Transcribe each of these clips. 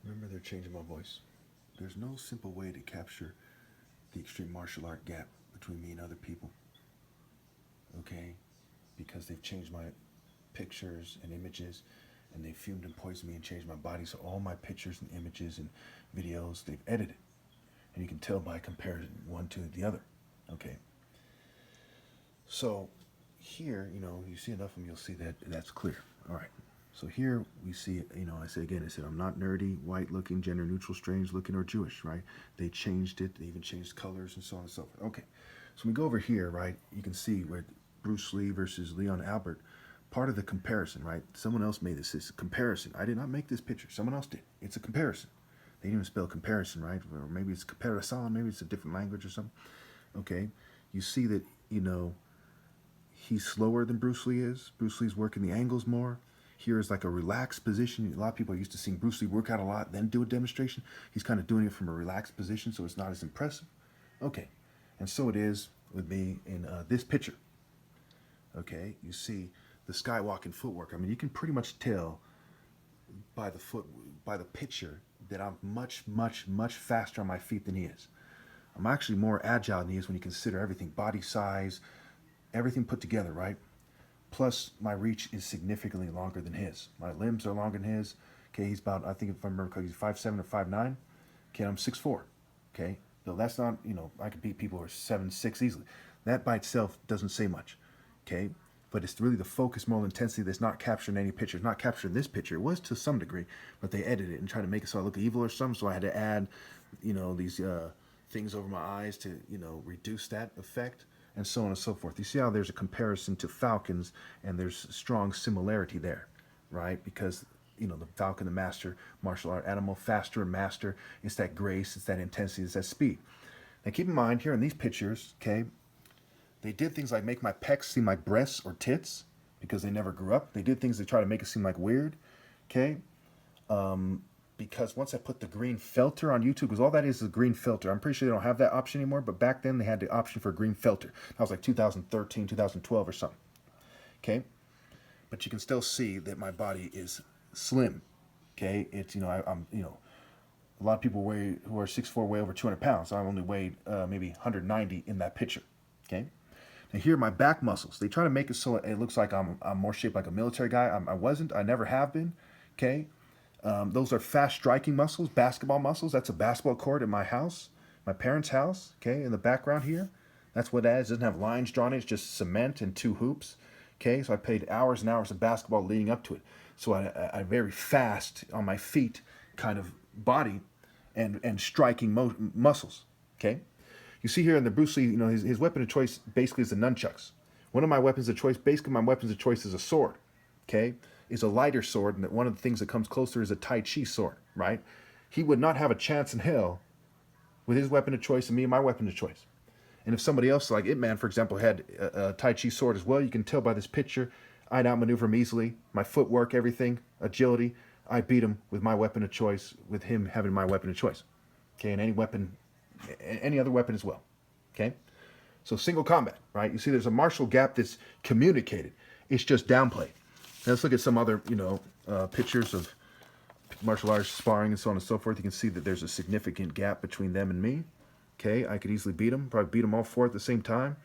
Remember, they're changing my voice. There's no simple way to capture the extreme martial art gap between me and other people, okay? Because they've changed my pictures and images, and they fumed and poisoned me and changed my body. So all my pictures and images and videos, they've edited. And you can tell by comparison one to the other, okay? So here, you see enough of them, you'll see that that's clear. All right. So here we see, I say again, I said, I'm not nerdy, white looking, gender neutral, strange looking, or Jewish, right? They changed it. They even changed colors and so on and so forth. Okay. So we go over here, right? You can see where Bruce Lee versus Leon Albert, part of the comparison, right? Someone else made this. It's a comparison. I did not make this picture. Someone else did. It's a comparison. They didn't even spell comparison, right? Or maybe it's comparison. Maybe it's a different language or something. Okay. You see that, he's slower than Bruce Lee is. Bruce Lee's working the angles more. Here is like a relaxed position. A lot of people are used to seeing Bruce Lee work out a lot, then do a demonstration. He's kind of doing it from a relaxed position, so it's not as impressive. Okay, and so it is with me in this picture. Okay, you see the skywalking footwork. I mean, you can pretty much tell by the picture that I'm much, much, much faster on my feet than he is. I'm actually more agile than he is when you consider everything, body size, everything put together, right? Plus, my reach is significantly longer than his. My limbs are longer than his. Okay, he's about, I think if I remember correctly, he's 5'7" or 5'9". Okay, I'm 6'4". Okay, though that's not, I could beat people who are 7'6" easily. That by itself doesn't say much. Okay, but it's really the focus, moral intensity that's not captured in any picture. It's not captured in this picture. It was to some degree, but they edited it and tried to make it so I look evil or something. So I had to add, these things over my eyes to, reduce that effect, and so on and so forth. You see how there's a comparison to falcons, and there's strong similarity there, right? Because, the falcon, the master martial art animal, faster and master, it's that grace, it's that intensity, it's that speed. Now keep in mind here in these pictures, okay, they did things like make my pecs seem like breasts or tits because they never grew up. They did things to try to make it seem like weird, okay? Because once I put the green filter on YouTube, because all that is a green filter. I'm pretty sure they don't have that option anymore, but back then they had the option for a green filter. That was like 2013, 2012 or something. Okay? But you can still see that my body is slim. Okay? It's, I'm a lot of people who are 6'4" weigh over 200 pounds. I only weighed maybe 190 in that picture. Okay? Now here are my back muscles. They try to make it so it looks like I'm more shaped like a military guy. I wasn't. I never have been. Okay? Those are fast striking muscles, basketball muscles. That's a basketball court at my house, my parents' house, okay, in the background here. That's what that is. It doesn't have lines drawn in. It's just cement and two hoops, okay? So I played hours and hours of basketball leading up to it. So I very fast on my feet kind of body and striking muscles, okay? You see here in the Bruce Lee, his weapon of choice basically is the nunchucks. One of my weapons of choice, basically my weapons of choice is a sword, okay? Is a lighter sword, and that one of the things that comes closer is a Tai Chi sword, right? He would not have a chance in hell with his weapon of choice and me and my weapon of choice. And if somebody else, like Ip Man, for example, had a Tai Chi sword as well, you can tell by this picture, I'd outmaneuver him easily. My footwork, everything, agility, I beat him with my weapon of choice, with him having my weapon of choice. Okay, and any other weapon as well. Okay? So single combat, right? You see there's a martial gap that's communicated. It's just downplayed. Now let's look at some other, pictures of martial arts sparring and so on and so forth. You can see that there's a significant gap between them and me. Okay, I could easily beat them, probably beat them all four at the same time.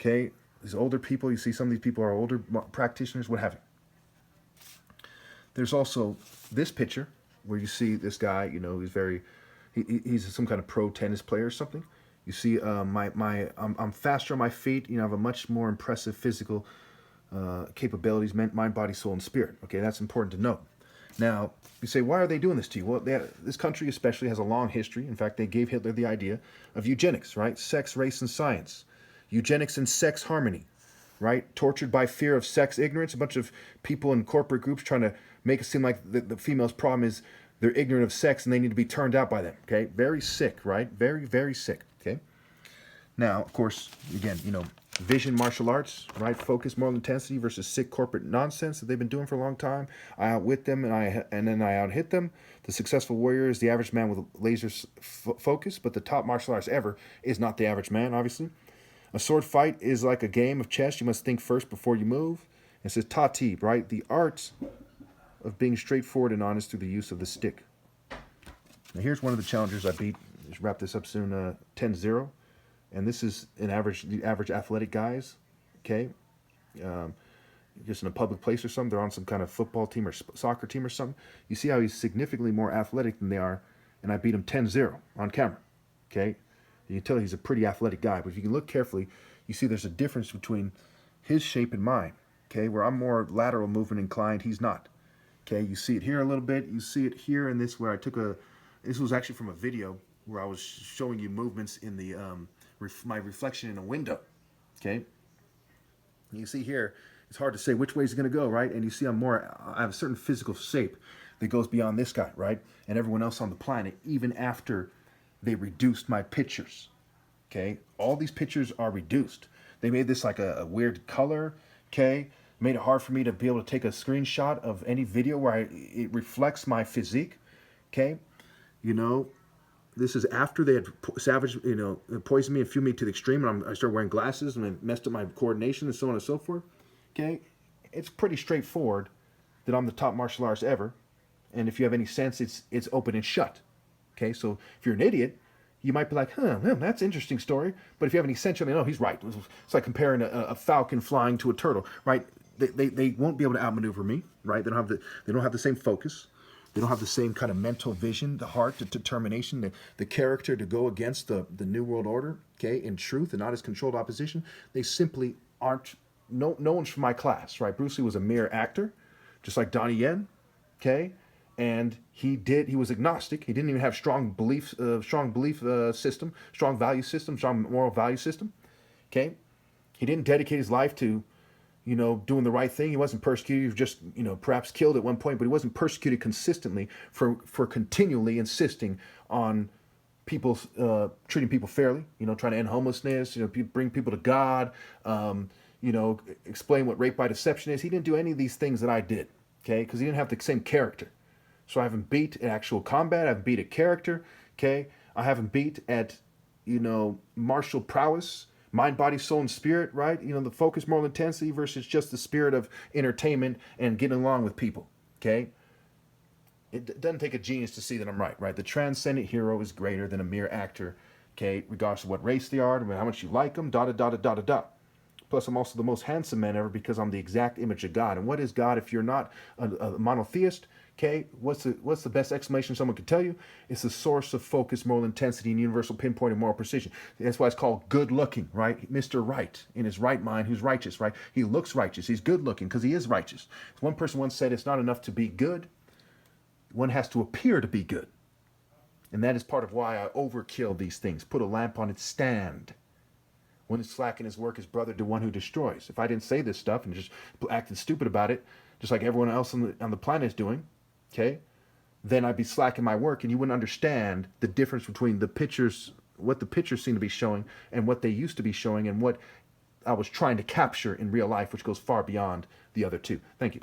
Okay, these older people, you see some of these people are older practitioners, what have you. There's also this picture where you see this guy, he's some kind of pro tennis player or something. You see, I'm faster on my feet. I have a much more impressive physical capabilities, mind, body, soul, and spirit. Okay, that's important to note. Now, you say, why are they doing this to you? Well, this country especially has a long history. In fact, they gave Hitler the idea of eugenics, right? Sex, race, and science. Eugenics and sex harmony, right? Tortured by fear of sex ignorance. A bunch of people in corporate groups trying to make it seem like the female's problem is they're ignorant of sex and they need to be turned out by them, okay? Very sick, right? Very, very sick, okay? Now, of course, again, vision martial arts, right? Focus, moral intensity versus sick corporate nonsense that they've been doing for a long time. I outwit them and then I outhit them. The successful warrior is the average man with laser focus, but the top martial arts ever is not the average man, obviously. A sword fight is like a game of chess. You must think first before you move. It says tati, right? The art of being straightforward and honest through the use of the stick. Now here's one of the challengers I beat. Just wrap this up soon. 10-0, and this is the average athletic guys. Okay, just in a public place or something. They're on some kind of football team or soccer team or something. You see how he's significantly more athletic than they are, and I beat him 10-0 on camera. Okay, you can tell he's a pretty athletic guy. But if you can look carefully, you see there's a difference between his shape and mine. Okay, where I'm more lateral movement inclined, he's not. Okay, you see it here a little bit. You see it here in this where I took this was actually from a video where I was showing you movements in the my reflection in a window. Okay, you see here, it's hard to say which way is going to go, right? And you see I have a certain physical shape that goes beyond this guy, right? And everyone else on the planet, even after they reduced my pictures. Okay, all these pictures are reduced. They made this like a weird color. Okay, made it hard for me to be able to take a screenshot of any video where it reflects my physique. Okay, you know, this is after they had poisoned me and fumed me to the extreme, and I started wearing glasses and it messed up my coordination and so on and so forth. Okay, it's pretty straightforward that I'm the top martial artist ever, and if you have any sense, it's open and shut. Okay, so if you're an idiot, you might be like, that's an interesting story. But if you have any sense, you'll know he's right. It's like comparing a falcon flying to a turtle, right? They won't be able to outmaneuver me, right? They don't have the same focus. They don't have the same kind of mental vision, the heart, the determination, the character to go against the New World Order, okay, in truth and not as controlled opposition. They simply aren't, no one's from my class, right? Bruce Lee was a mere actor, just like Donnie Yen, okay? And he was agnostic. He didn't even have strong belief system, strong value system, strong moral value system. Okay, he didn't dedicate his life to, doing the right thing. He wasn't persecuted. He was just, perhaps killed at one point, but he wasn't persecuted consistently for continually insisting on people treating people fairly. Trying to end homelessness. Bring people to God. Explain what rape by deception is. He didn't do any of these things that I did. Okay, because he didn't have the same character. So I haven't beat at actual combat. I haven't beat at character. Okay, I haven't beat at, martial prowess, mind, body, soul, and spirit. Right? The focus, moral intensity versus just the spirit of entertainment and getting along with people. Okay. It doesn't take a genius to see that I'm right. Right? The transcendent hero is greater than a mere actor. Okay, regardless of what race they are, how much you like them. Da da da da da da da. Plus, I'm also the most handsome man ever because I'm the exact image of God. And what is God if you're not a monotheist? Okay, what's the best explanation someone could tell you? It's the source of focus, moral intensity, and universal pinpoint and moral precision. That's why it's called good looking, right? Mr. Right, in his right mind, who's righteous, right? He looks righteous. He's good looking because he is righteous. One person once said it's not enough to be good. One has to appear to be good. And that is part of why I overkill these things. Put a lamp on its stand. One is slack in his work is brother to one who destroys. If I didn't say this stuff and just acted stupid about it, just like everyone else on the planet is doing, okay, then I'd be slacking my work and you wouldn't understand the difference between the pictures, what the pictures seem to be showing and what they used to be showing and what I was trying to capture in real life, which goes far beyond the other two. Thank you.